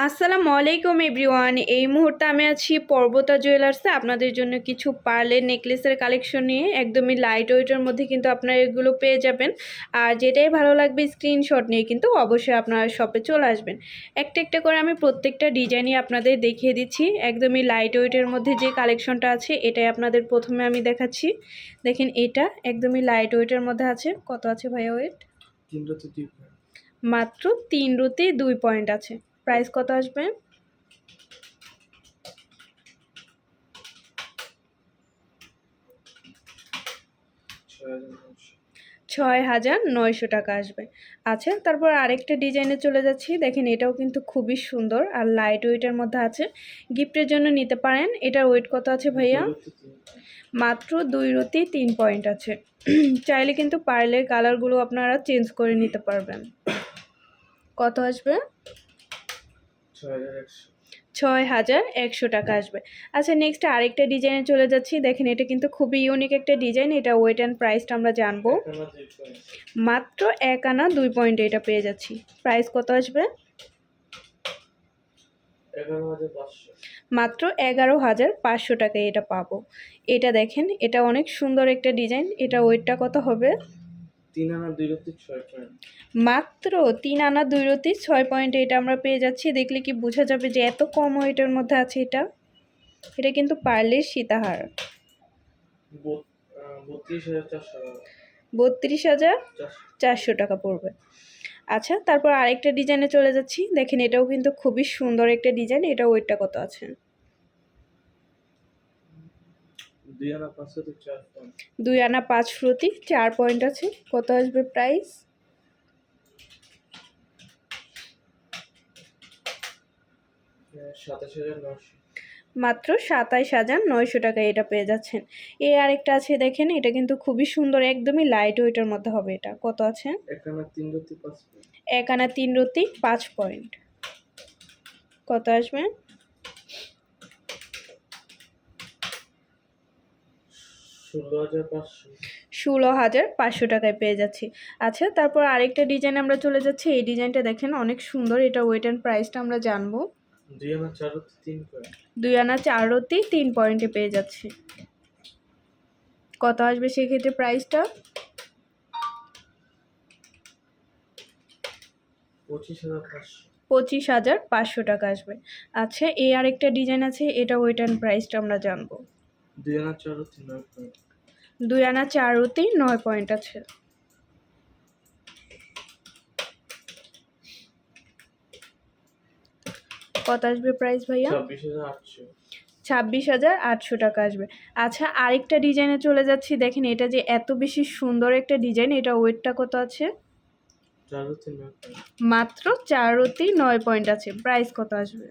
আসসালামু আলাইকুম এভরিওয়ান। এই মুহূর্তে আমি আছি পর্বতা জুয়েলার্সে আপনাদের জন্য কিছু পার্লের নেকলেসের কালেকশন নিয়ে। একদমই লাইট ওয়েটের মধ্যে কিন্তু আপনারা এগুলো পেয়ে যাবেন। আর যেটাই ভালো লাগবে স্ক্রিনশট নিয়ে কিন্তু অবশ্যই আপনারা শপে চলে আসবেন। একটা একটা করে আমি প্রত্যেকটা ডিজাইনই আপনাদের দেখিয়ে দিচ্ছি। একদমই লাইট ওয়েটের মধ্যে যে কালেকশনটা আছে এটাই আপনাদের প্রথমে আমি দেখাচ্ছি। দেখেন এটা একদমই লাইট ওয়েটের মধ্যে আছে। কত আছে ভাইয়া ওয়েট? মাত্র 3 রুতে 2 পয়েন্ট আছে। প্রাইস কত আসবে? 6,900 টাকা আসবে। আচ্ছা, তারপর আরেকটা ডিজাইনে চলে যাচ্ছি। দেখেন এটাও কিন্তু খুবই সুন্দর আর লাইট ওয়েটের মধ্যে আছে। গিফটের জন্য নিতে পারেন। এটার ওয়েট কত আছে ভাইয়া? মাত্র 2 রুতি 3 পয়েন্ট আছে। চাইলে কিন্তু পার্লের কালারগুলো আপনারা চেঞ্জ করে নিতে পারবেন। কত আসবে? 6,100 টাকা আসবে। আচ্ছা, নেক্সট আরেকটা ডিজাইনে চলে যাচ্ছি। দেখেন এটা কিন্তু খুবই ইউনিক একটা ডিজাইন। এটা ওয়েট অ্যান্ড প্রাইসটা আমরা জানবো। মাত্র 1 আনা 2 পয়েন্টে এটা পেয়ে যাচ্ছি। প্রাইস কত আসবে? মাত্র 11,500 টাকায় এটা পাবো। এটা দেখেন এটা অনেক সুন্দর একটা ডিজাইন। এটা ওয়েটটা কত হবে? 3 আনা 2 রতি 6 পয়েন্ট। মাত্র 3 আনা 2 রতি 6 পয়েন্টে এটা আমরা পেয়ে যাচ্ছি। দেখলে কি বোঝা যাবে যে এত কম ওয়েটের মধ্যে আছে এটা। এটা কিন্তু পার্লের সীতাহার। 32,400 টাকা পড়বে। আচ্ছা, তারপর আরেকটা ডিজাইনে চলে যাচ্ছি। দেখেন এটাও কিন্তু খুবই সুন্দর একটা ডিজাইন। এটা ওয়েটটা কত আছে? 2 আনা 5 রতি 4 পয়েন্ট। 2 আনা 5 রতি 4 পয়েন্ট আছে। কত আসবে প্রাইস? 27,900। মাত্র 27,900 টাকায় এটা পেয়ে যাচ্ছেন। এই আরেকটা আছে দেখেন এটা কিন্তু খুবই সুন্দর, একদমই লাইট ওয়েটের মধ্যে হবে। এটা কত আছে? 1 আনা 3 রতি 5 পয়েন্ট। 1 আনা 3 রতি 5 পয়েন্ট। কত আসবে? 16,500 টাকায় পেয়ে যাচ্ছি। আচ্ছা, তারপর আরেকটা ডিজাইন আমরা চলে যাচ্ছি। এই ডিজাইনটা দেখেন অনেক সুন্দর। এটা ওয়েট অ্যান্ড প্রাইসটা আমরা জানবো। 2 আনা 4 রতি 3 পয়েন্ট। 2 আনা 4 রতি 3 পয়েন্টে পেয়ে যাচ্ছি। কত আসবে সেক্ষেত্রে প্রাইসটা? 25,500 টাকা আসবে। আচ্ছা, এই আরেকটা ডিজাইন আছে। এটা ওয়েট অ্যান্ড প্রাইসটা আমরা জানবো। 2 আনা 4 রতি 9 পয়েন্ট। 2 আনা 4 রতি 9 পয়েন্ট আছে। কত আসবে প্রাইস ভাইয়া? 26,800। 26,800 টাকা আসবে। আচ্ছা, আরেকটা ডিজাইনে চলে যাচ্ছি। দেখেন এটা যে এত বেশি সুন্দর একটা ডিজাইন। এটা ওয়েটটা কত আছে? 4 রতি 9 পয়েন্ট। মাত্র 4 রতি 9 পয়েন্ট আছে। প্রাইস কত আসবে?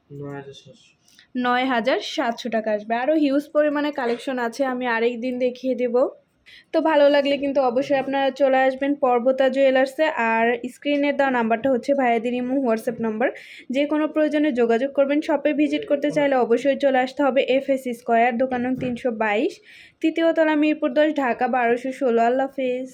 9,700। 9,700 টাকা আসবে। আরও হিউজ পরিমাণে কালেকশন আছে, আমি আরেক দিন দেখিয়ে দেব। তো ভালো লাগলে কিন্তু অবশ্যই আপনারা চলে আসবেন পর্বতা জুয়েলার্সে। আর স্ক্রিনের দেওয়া নাম্বারটা হচ্ছে ভাইয়াদের ইমো হোয়াটসঅ্যাপ নাম্বার। যে কোনো প্রয়োজনে যোগাযোগ করবেন। শপে ভিজিট করতে চাইলে অবশ্যই চলে আসতে হবে FS স্কয়ার, দোকান নং 322, তৃতীয় তলা, মিরপুর 10, ঢাকা 1216। আল্লাহ হাফেজ।